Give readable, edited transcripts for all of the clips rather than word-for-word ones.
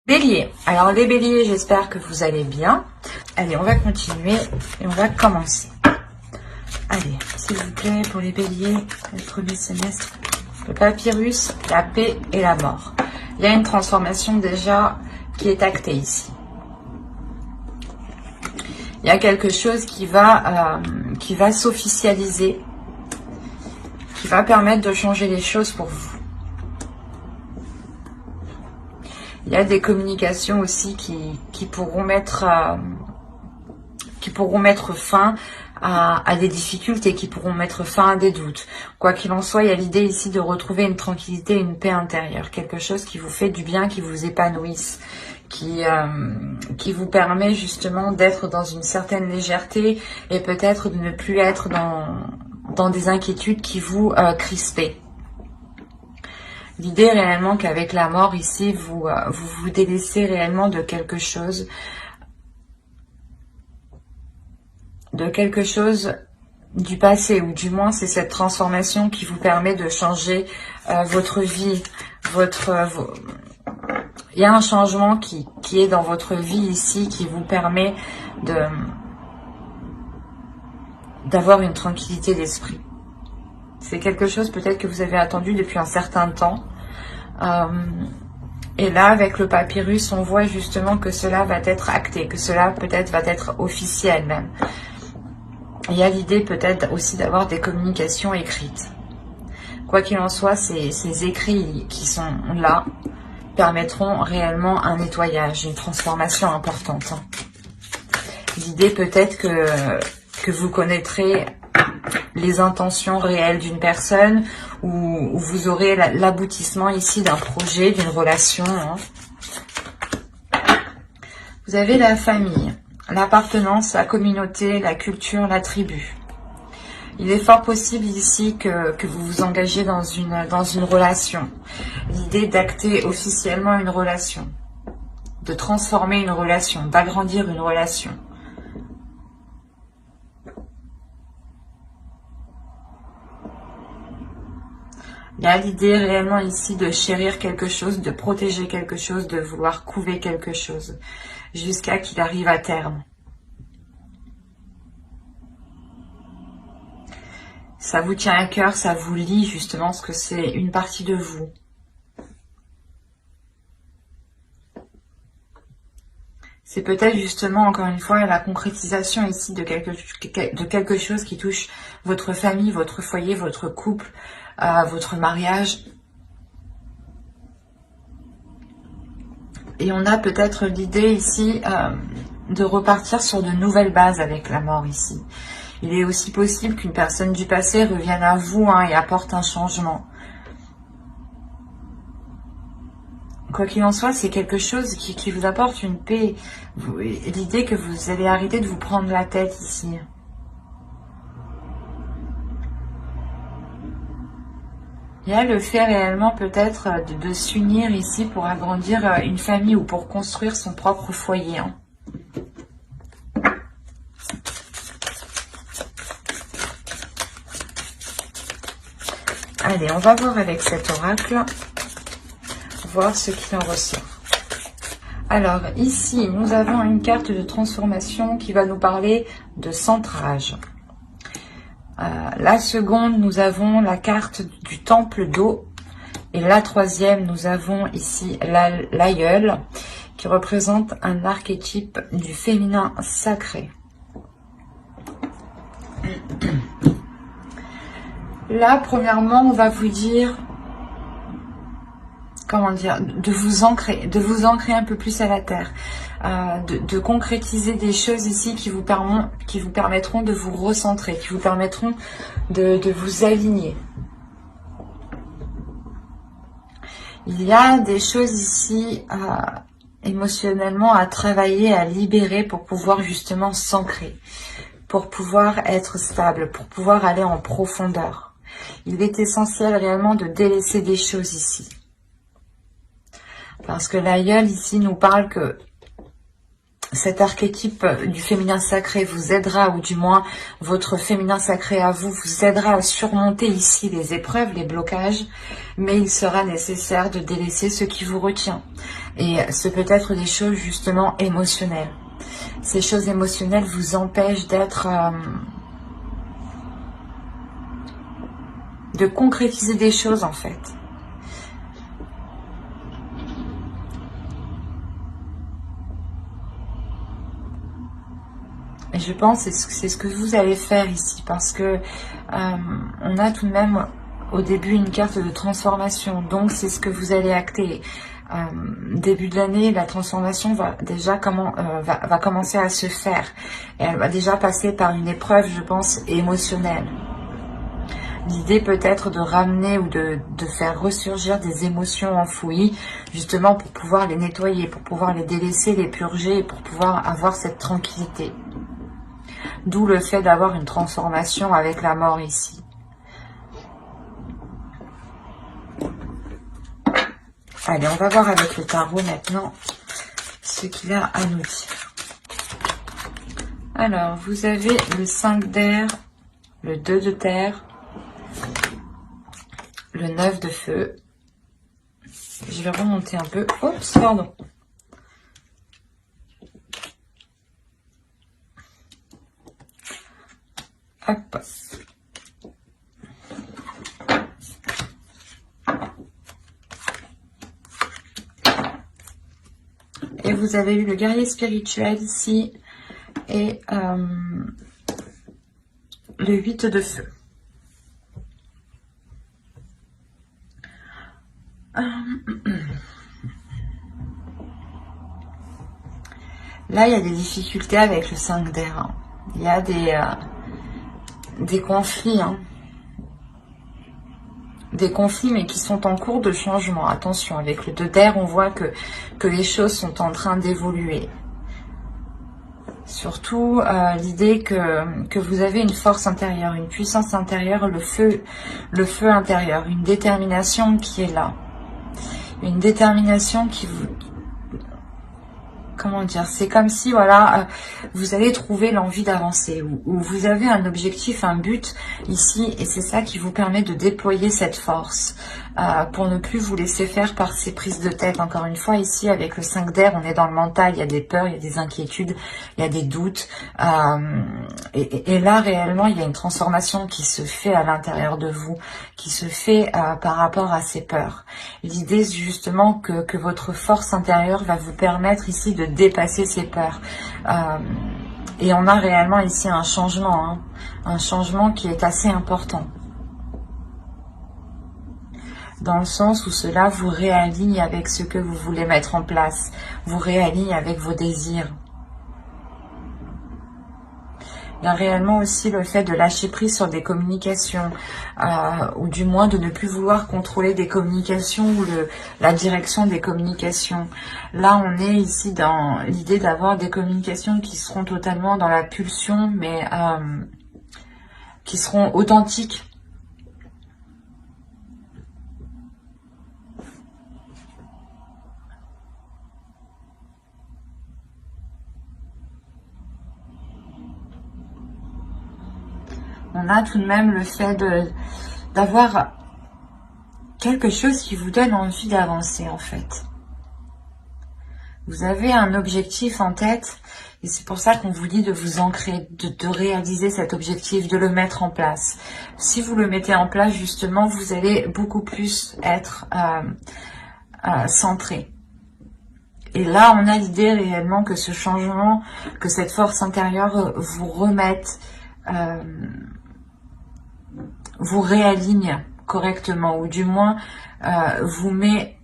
Bélier. Alors les béliers, j'espère que vous allez bien. Allez, on va continuer et on va commencer. Allez, s'il vous plaît, pour les béliers, le premier semestre, le papyrus, la paix et la mort. Il y a une transformation déjà qui est actée ici. Il y a quelque chose qui va s'officialiser, qui va permettre de changer les choses pour vous. Il y a des communications aussi qui pourront mettre fin à des difficultés, qui pourront mettre fin à des doutes. Quoi qu'il en soit, il y a l'idée ici de retrouver une tranquillité, une paix intérieure, quelque chose qui vous fait du bien, qui vous épanouisse, qui vous permet justement d'être dans une certaine légèreté et peut-être de ne plus être dans des inquiétudes qui vous crispaient. L'idée réellement qu'avec la mort ici, vous délaissez réellement de quelque chose du passé, ou du moins c'est cette transformation qui vous permet de changer votre vie, il y a un changement qui est dans votre vie ici, qui vous permet d'avoir une tranquillité d'esprit. C'est quelque chose peut-être que vous avez attendu depuis un certain temps. Et là, avec le papyrus, on voit justement que cela va être acté, que cela peut-être va être officiel même. Il y a l'idée peut-être aussi d'avoir des communications écrites. Quoi qu'il en soit, ces écrits qui sont là permettront réellement un nettoyage, une transformation importante. L'idée peut-être que vous connaîtrez les intentions réelles d'une personne, ou vous aurez l'aboutissement ici d'un projet, d'une relation. Vous avez la famille, l'appartenance, la communauté, la culture, la tribu. Il est fort possible ici que vous vous engagez dans une relation. L'idée d'acter officiellement une relation, de transformer une relation, d'agrandir une relation. Il y a l'idée réellement ici de chérir quelque chose, de protéger quelque chose, de vouloir couver quelque chose, jusqu'à qu'il arrive à terme. Ça vous tient à cœur, ça vous lie justement, parce que c'est une partie de vous. C'est peut-être justement, encore une fois, la concrétisation ici de quelque chose qui touche votre famille, votre foyer, votre couple, votre mariage. Et on a peut-être l'idée ici de repartir sur de nouvelles bases avec la mort ici. Il est aussi possible qu'une personne du passé revienne à vous et apporte un changement. Quoi qu'il en soit, c'est quelque chose qui vous apporte une paix. L'idée que vous allez arrêter de vous prendre la tête ici. Il y a le fait réellement peut-être de s'unir ici pour agrandir une famille ou pour construire son propre foyer. Allez, on va voir avec cet oracle, voir ce qu'il en ressort. Alors ici, nous avons une carte de transformation qui va nous parler de centrage. La seconde, nous avons la carte du temple d'eau. Et la troisième, nous avons ici l'aïeul, qui représente un archétype du féminin sacré. Là, premièrement, on va vous dire, comment dire, de vous ancrer un peu plus à la terre, de concrétiser des choses ici qui vous permettront de vous recentrer, qui vous permettront de vous aligner. Il y a des choses ici émotionnellement à travailler, à libérer pour pouvoir justement s'ancrer, pour pouvoir être stable, pour pouvoir aller en profondeur. Il est essentiel réellement de délaisser des choses ici. Parce que l'aïeul ici nous parle que cet archétype du féminin sacré vous aidera, ou du moins votre féminin sacré à vous, vous aidera à surmonter ici les épreuves, les blocages, mais il sera nécessaire de délaisser ce qui vous retient. Et ce peut être des choses justement émotionnelles. Ces choses émotionnelles vous empêchent d'être... de concrétiser des choses en fait. Et je pense que c'est ce que vous allez faire ici, parce que on a tout de même au début une carte de transformation, donc c'est ce que vous allez acter. Début de l'année, la transformation va déjà va commencer à se faire. Et elle va déjà passer par une épreuve, je pense, émotionnelle. L'idée peut être de ramener ou de faire ressurgir des émotions enfouies, justement pour pouvoir les nettoyer, pour pouvoir les délaisser, les purger, et pour pouvoir avoir cette tranquillité. D'où le fait d'avoir une transformation avec la mort ici. Allez, on va voir avec le tarot maintenant ce qu'il a à nous dire. Alors, vous avez le 5 d'air, le 2 de terre, le 9 de feu. Je vais remonter un peu. Oups, pardon. Hop. Et vous avez eu le guerrier spirituel ici et le 8 de feu. Là, il y a des difficultés avec le 5 d'air. Hein. Il y a des conflits. Hein. Des conflits, mais qui sont en cours de changement. Attention, avec le 2 d'air, on voit que les choses sont en train d'évoluer. Surtout l'idée que vous avez une force intérieure, une puissance intérieure, le feu intérieur, une détermination qui est là. Une détermination qui vous... Comment dire? C'est comme si, voilà, vous allez trouver l'envie d'avancer, ou vous avez un objectif, un but ici, et c'est ça qui vous permet de déployer cette force, pour ne plus vous laisser faire par ces prises de tête. Encore une fois, ici, avec le 5 d'air, on est dans le mental, il y a des peurs, il y a des inquiétudes, il y a des doutes, et là, réellement, il y a une transformation qui se fait à l'intérieur de vous, qui se fait par rapport à ces peurs. L'idée, c'est justement que votre force intérieure va vous permettre ici de dépasser ces peurs. Et on a réellement ici un changement, hein, un changement qui est assez important. Dans le sens où cela vous réaligne avec ce que vous voulez mettre en place, vous réaligne avec vos désirs. Il y a réellement aussi le fait de lâcher prise sur des communications, ou du moins de ne plus vouloir contrôler des communications ou la direction des communications. Là, on est ici dans l'idée d'avoir des communications qui seront totalement dans la pulsion, mais qui seront authentiques. On a tout de même le fait d'avoir quelque chose qui vous donne envie d'avancer, en fait. Vous avez un objectif en tête, et c'est pour ça qu'on vous dit de vous ancrer, de réaliser cet objectif, de le mettre en place. Si vous le mettez en place, justement, vous allez beaucoup plus être centré. Et là, on a l'idée réellement que ce changement, que cette force intérieure vous remette... vous réaligne correctement, ou du moins vous met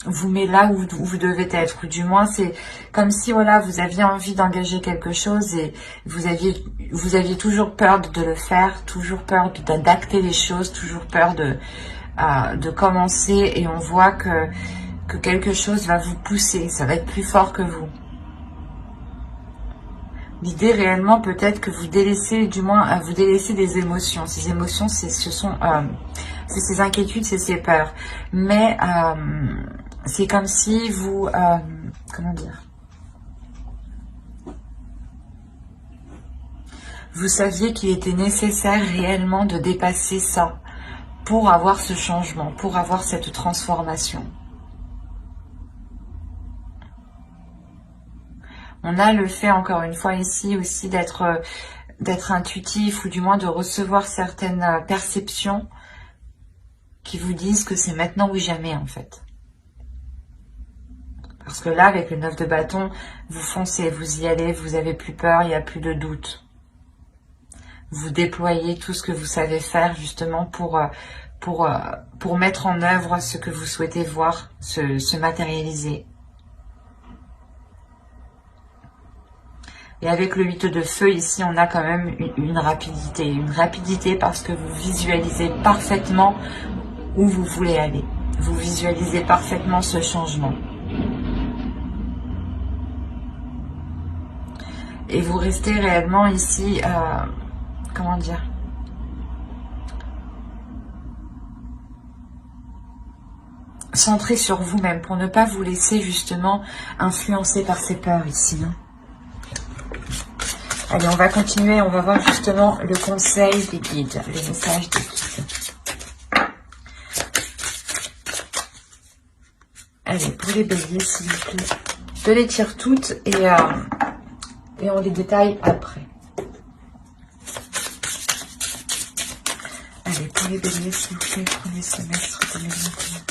là où vous devez être, ou du moins c'est comme si, voilà, vous aviez envie d'engager quelque chose et vous aviez toujours peur de le faire, toujours peur d'acter les choses, toujours peur de commencer, et on voit que quelque chose va vous pousser, ça va être plus fort que vous. L'idée réellement peut-être que vous délaissez, du moins vous délaissez des émotions. Ces émotions, c'est ces inquiétudes, c'est ces peurs. Mais c'est comme si vous, comment dire, Vous saviez qu'il était nécessaire réellement de dépasser ça pour avoir ce changement, pour avoir cette transformation. On a le fait, encore une fois, ici aussi d'être intuitif ou du moins de recevoir certaines perceptions qui vous disent que c'est maintenant ou jamais, en fait. Parce que là, avec le 9 de bâton, vous foncez, vous y allez, vous avez plus peur, il n'y a plus de doute. Vous déployez tout ce que vous savez faire justement pour mettre en œuvre ce que vous souhaitez voir se matérialiser. Et avec le 8 de feu, ici, on a quand même une rapidité. Une rapidité parce que vous visualisez parfaitement où vous voulez aller. Vous visualisez parfaitement ce changement. Et vous restez réellement ici, comment dire, centré sur vous-même pour ne pas vous laisser justement influencer par ces peurs ici. Hein. Allez, on va continuer, on va voir justement le conseil des guides, les messages des guides. Allez, pour les béliers, s'il vous plaît. Je les tire toutes et on les détaille après. Allez, pour les béliers, s'il vous plaît, premier semestre 2021.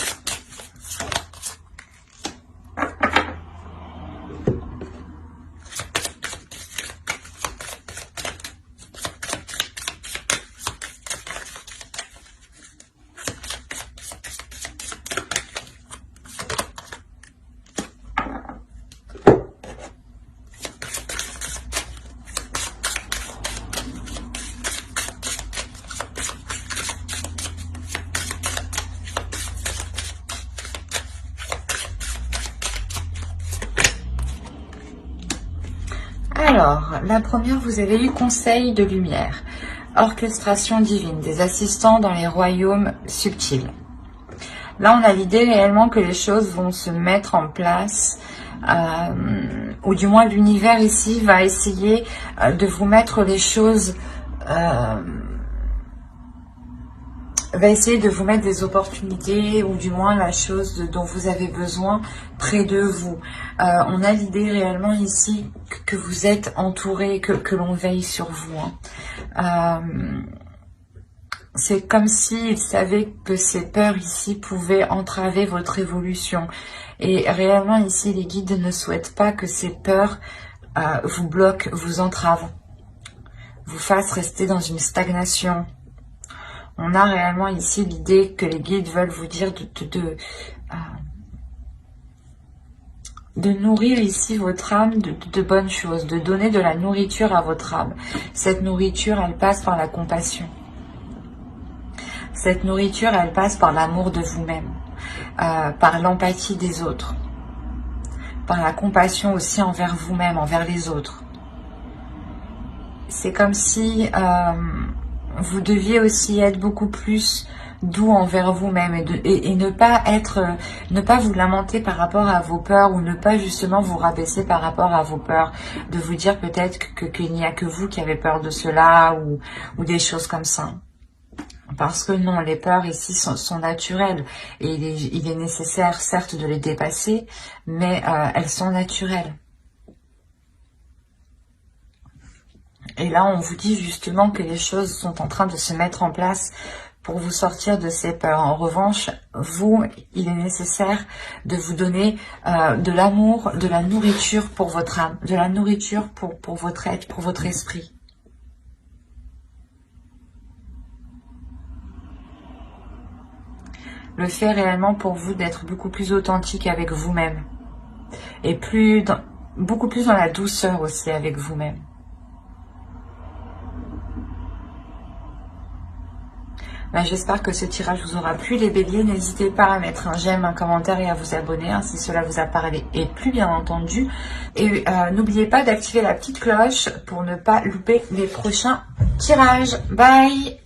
Alors, la première, vous avez eu conseil de lumière, orchestration divine, des assistants dans les royaumes subtils. Là, on a l'idée réellement que les choses vont se mettre en place, ou du moins l'univers ici va essayer de vous mettre les choses, va essayer de vous mettre des opportunités ou du moins la chose dont vous avez besoin près de vous. On a l'idée réellement ici que vous êtes entouré, que l'on veille sur vous. Hein. C'est comme s'ils savaient que ces peurs ici pouvaient entraver votre évolution. Et réellement ici, les guides ne souhaitent pas que ces peurs vous bloquent, vous entravent, vous fassent rester dans une stagnation. On a réellement ici l'idée que les guides veulent vous dire de nourrir ici votre âme de bonnes choses, de donner de la nourriture à votre âme. Cette nourriture, elle passe par la compassion. Cette nourriture, elle passe par l'amour de vous-même, par l'empathie des autres, par la compassion aussi envers vous-même, envers les autres. C'est comme si vous deviez aussi être beaucoup plus doux envers vous-même et ne pas vous lamenter par rapport à vos peurs ou ne pas justement vous rabaisser par rapport à vos peurs, de vous dire peut-être qu'il n'y a que vous qui avez peur de cela ou des choses comme ça. Parce que non, les peurs ici sont naturelles et il est nécessaire certes de les dépasser, mais elles sont naturelles. Et là, on vous dit justement que les choses sont en train de se mettre en place pour vous sortir de ces peurs. En revanche, vous, il est nécessaire de vous donner de l'amour, de la nourriture pour votre âme, de la nourriture pour votre être, pour votre esprit. Le fait réellement pour vous d'être beaucoup plus authentique avec vous-même. Et beaucoup plus dans la douceur aussi avec vous-même. J'espère que ce tirage vous aura plu les béliers. N'hésitez pas à mettre un j'aime, un commentaire et à vous abonner hein, si cela vous a parlé et plu bien entendu. Et n'oubliez pas d'activer la petite cloche pour ne pas louper les prochains tirages. Bye!